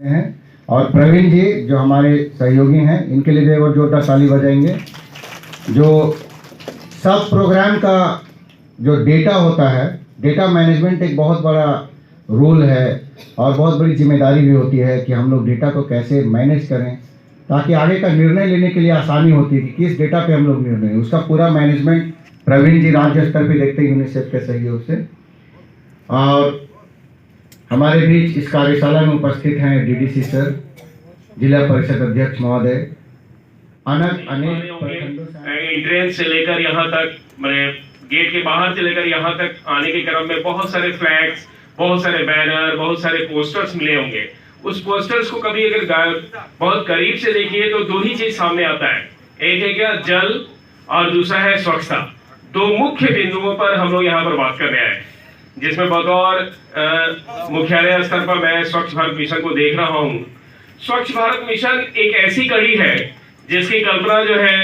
हैं और प्रवीण जी जो हमारे सहयोगी हैं इनके लिए भी एक बार जोरदार ताली बजाएंगे। जो सब प्रोग्राम का जो डेटा होता है, डेटा मैनेजमेंट एक बहुत बड़ा रोल है और बहुत बड़ी जिम्मेदारी भी होती है कि हम लोग डेटा को कैसे मैनेज करें ताकि आगे का निर्णय लेने के लिए आसानी होती है कि किस डेटा पे हम लोग निर्णय, उसका पूरा मैनेजमेंट प्रवीण जी राज्य स्तर पे देखते हैं यूनिसेफ के सहयोग से। और हमारे बीच इस कार्यशाला में उपस्थित हैं डीडीसी सर, जिला परिषद अध्यक्ष महोदय, अनेक एंट्रेंस से लेकर यहाँ तक, मैंने गेट के बाहर से लेकर यहाँ तक आने के क्रम में बहुत सारे फ्लैग्स, बहुत सारे बैनर, बहुत सारे पोस्टर्स मिले होंगे। उस पोस्टर्स को कभी अगर बहुत करीब से देखिए तो दो ही चीज सामने आता है, एक है क्या जल और दूसरा है स्वच्छता। दो मुख्य बिंदुओं पर हम लोग यहाँ पर बात करने आए हैं, जिसमें बतौर मुख्यालय स्तर पर मैं स्वच्छ भारत मिशन को देख रहा हूँ। स्वच्छ भारत मिशन एक ऐसी कड़ी है जिसकी कल्पना जो है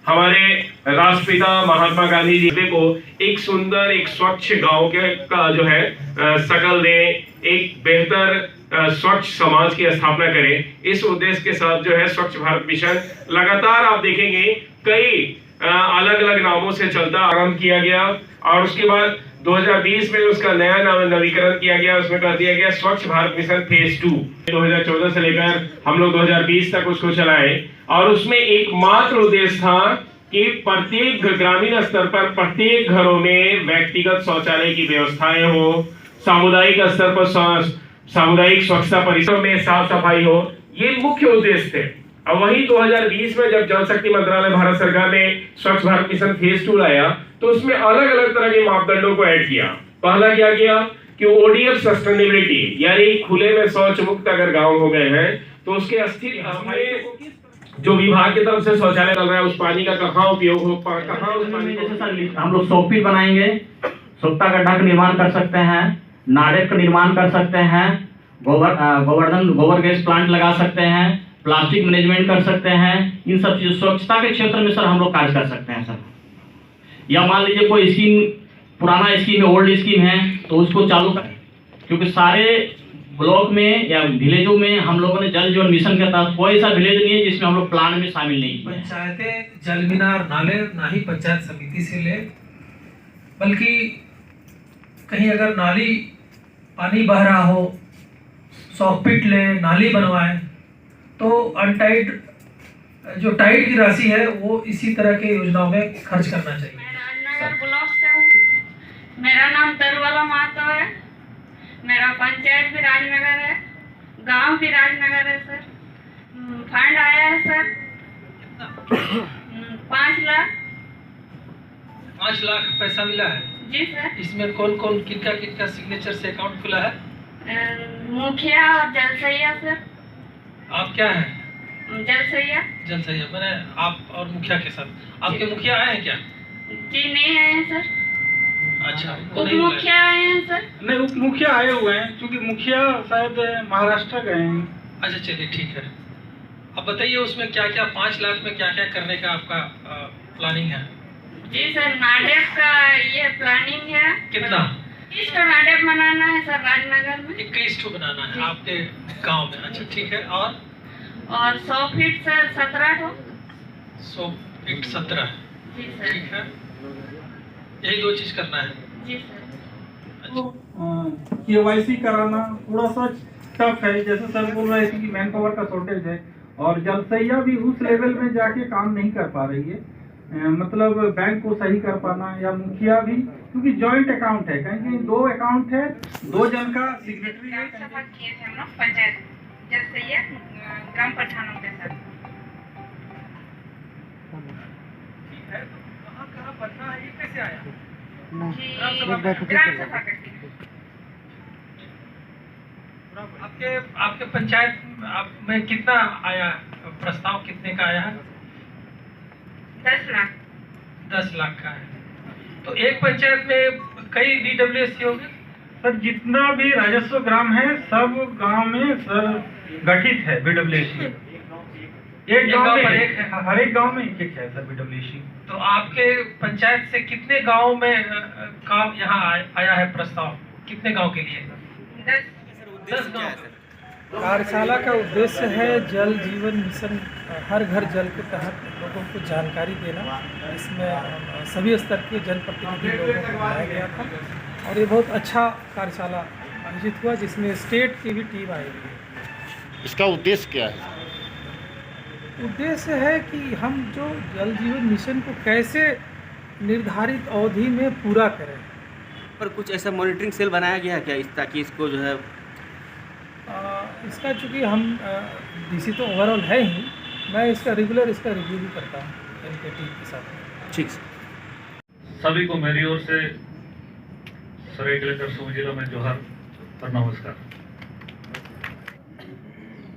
हमारे राष्ट्रपिता महात्मा गांधी जी को एक सुंदर, एक स्वच्छ गांव के का जो है शकल दे, एक बेहतर स्वच्छ समाज की स्थापना करें। इस उद्देश्य के साथ जो है स्वच्छ भारत मिशन लगातार आप देखेंगे कई अलग अलग नामों से चलता आरंभ किया गया और उसके बाद 2020 में उसका नया नवीकरण किया गया, उसमें कर दिया गया स्वच्छ भारत मिशन फेज 2। 2014 से लेकर हम लोग 2020 तक उसको चलाए और उसमें एकमात्र उद्देश्य था कि प्रत्येक ग्रामीण स्तर पर प्रत्येक घरों में व्यक्तिगत शौचालय की व्यवस्थाएं हो, सामुदायिक स्तर पर सामुदायिक स्वच्छता परिसर में साफ सफाई हो, ये मुख्य उद्देश्य थे। और वही 2020 में जब जल शक्ति मंत्रालय भारत सरकार ने स्वच्छ भारत मिशन फेज 2 लाया तो उसमें अलग अलग तरह के मापदंडों को ऐड किया। पहला क्या किया कि ओडीएफ सस्टेनेबिलिटी, यानी खुले में शौच मुक्त अगर गांव हो गए हैं तो उसके अस्तित्व जो विभाग की तरफ से शौचालय चल रहा है उस पानी का कहाँ उपयोग हो, कहाँ उस पानी को हम लोग सोपी बनाएंगे, सोप्ता गड्ढा का निर्माण कर सकते हैं, नाडेप का निर्माण कर सकते हैं, गोबर गैस प्लांट लगा सकते हैं, प्लास्टिक मैनेजमेंट कर सकते हैं। इन सब चीज स्वच्छता के क्षेत्र में सर हम लोग कार्य कर सकते हैं सर। या मान लीजिए कोई स्कीम, पुराना स्कीम है, ओल्ड स्कीम है तो उसको चालू करें, क्योंकि सारे ब्लॉक में या विलेजों में हम लोगों ने जल जीवन मिशन के तहत कोई सा विलेज नहीं है जिसमें हम लोग प्लान में शामिल नहीं किए। पंचायतें जल मीनार नाले ना ही पंचायत समिति से ले, बल्कि कहीं अगर नाली पानी बह रहा हो, सॉकपिट ले, नाली बनवाए तो अनटाइड जो टाइड की राशि है वो इसी तरह के योजनाओं में खर्च करना चाहिए। मैं राजनगर ब्लॉक से हूँ, मेरा नाम तरुवाला महतो है, मेरा पंचायत भी राजनगर है, गांव भी राजनगर है सर। फंड आया है सर 5 लाख। 5 लाख पैसा मिला है जी सर। इसमें कौन कौन किनका सिग्नेचर से अकाउंट खुला है? मुखिया और जलसैया सर। आप क्या हैं? जलसैया मैंने आप और मुखिया के साथ। आपके मुखिया आए हैं क्या? जी नहीं आए हैं सर। अच्छा, उप मुखिया आए हैं सर। नहीं, उप मुखिया आए हुए हैं क्योंकि मुखिया शायद महाराष्ट्र गए हैं। अच्छा चलिए ठीक है। अब बताइए उसमें क्या क्या 5 लाख में क्या क्या करने का आपका प्लानिंग है? जी सर, नाडेप का ये प्लानिंग है। कितना? 21 का नाडेप बनाना है सर राजनगर में। 21 ठो बनाना है आपके गांव में। अच्छा ठीक है। और 100 फीट से 17 ठो। 100 फीट 17। जी सर। ठीक है, यही 2 चीज करना है। जी सर। तो केवाईसी कराना थोड़ा सा टफ है, जैसे सर बोल रहे थे कि मैन पावर का शॉर्टेज है और जलसैया भी उस लेवल में जाके काम नहीं कर पा रही है, मतलब बैंक को सही कर पाना, या मुखिया भी, क्योंकि जॉइंट अकाउंट है, कहीं 2 अकाउंट है, 2 जन का सिग्नेटरी है। सभा किए थे हम लोग पंचायत जलसैया ग्राम प्रधानों के साथ। ठीक है, तो कहाँ बनना है, ये कैसे आया? ग्राम सभा करके। आपके पंचायत में कितना आया प्रस्ताव, कितने का आया है? 10 लाख। 10 लाख का है। तो एक पंचायत में कई DWSC होंगे? सर जितना भी राजस्व ग्राम है सब गांव में सर गठित है BWSC। एक गांव में एक है, हर एक गांव में एक है सर BWSC। तो आपके पंचायत से कितने गांव में काम यहाँ आया है प्रस्ताव? कितने गांव के लिए? 10 गांव। कार्यशाला का उद्देश्य है जल जीवन मिशन हर घर जल के तहत लोगों को जानकारी देना। इसमें सभी स्तर के जनप्रतिनिधि लोगों को बुलाया गया था और ये बहुत अच्छा कार्यशाला आयोजित हुआ जिसमें स्टेट की भी टीम आई हुई है। इसका उद्देश्य क्या है? उद्देश्य है कि हम जो जल जीवन मिशन को कैसे निर्धारित अवधि में पूरा करें। पर कुछ ऐसा मॉनिटरिंग सेल बनाया गया है क्या ताकि इसको जो है इसका चूँकि हम डीसी तो ओवरऑल है ही, मैं इसका रेगुलर रिव्यू भी करता हूँ इनके टीम के साथ। ठीक से सभी को मेरी ओर से सराय कलेक्टर सोम जिला में जोहार और नमस्कार।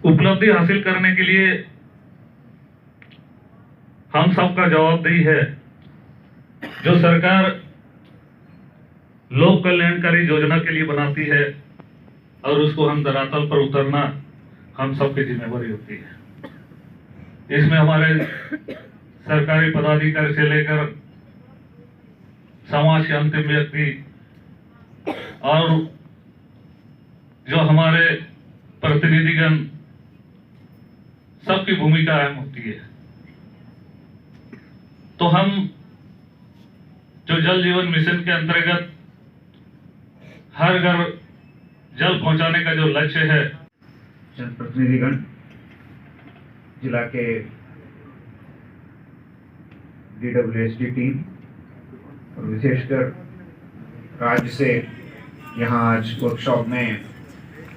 उपलब्धि हासिल करने के लिए हम सबका जवाबदेही है। जो सरकार लोक कल्याणकारी योजना के लिए बनाती है और उसको हम धरातल पर उतरना हम सबकी जिम्मेवारी होती है। इसमें हमारे सरकारी पदाधिकारी से लेकर समाज के अंतिम व्यक्ति और जो हमारे प्रतिनिधिगण, सबकी भूमिका अहम होती है। तो हम जो जल जीवन मिशन के अंतर्गत हर घर जल पहुंचाने का जो लक्ष्य है, जनप्रतिनिधिगण, जिला के DWSD टीम और विशेषकर राज्य से यहाँ आज वर्कशॉप में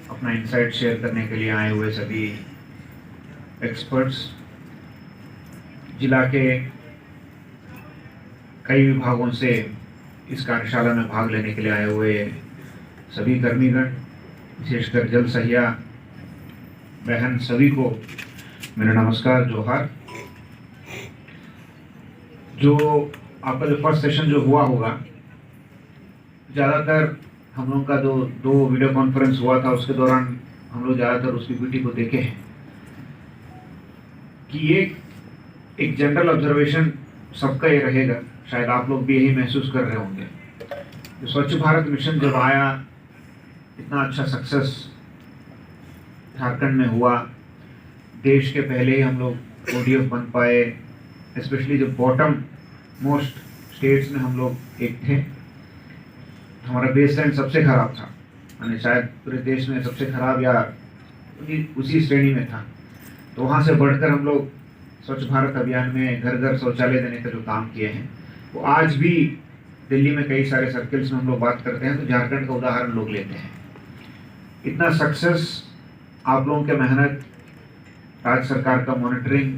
अपना इंसाइट शेयर करने के लिए आए हुए सभी एक्सपर्ट्स, जिला के कई विभागों से इस कार्यशाला में भाग लेने के लिए आए हुए सभी कर्मीगण, विशेषकर जल सहिया बहन, सभी को मेरा नमस्कार, जोहार। जो आपका जो फर्स्ट सेशन जो हुआ होगा, ज़्यादातर हम लोगों का जो 2 वीडियो कॉन्फ्रेंस हुआ था उसके दौरान हम लोग ज़्यादातर उस पीपीटी को देखे हैं कि ये एक जनरल ऑब्जर्वेशन सबका ये रहेगा। शायद आप लोग भी यही महसूस कर रहे होंगे। तो स्वच्छ भारत मिशन जब आया, इतना अच्छा सक्सेस झारखंड में हुआ, देश के पहले ही हम लोग ODF बन पाए, स्पेशली जो बॉटम मोस्ट स्टेट्स में हम लोग एक थे। हमारा बेसलाइन सबसे खराब था, यानी शायद पूरे देश में सबसे खराब या उसी श्रेणी में था। तो वहाँ से बढ़कर हम लोग स्वच्छ भारत अभियान में घर घर शौचालय देने का जो काम किए हैं, वो आज भी दिल्ली में कई सारे सर्कल्स में हम लोग बात करते हैं तो झारखंड का उदाहरण लोग लेते हैं। इतना सक्सेस आप लोगों के मेहनत, राज्य सरकार का मॉनिटरिंग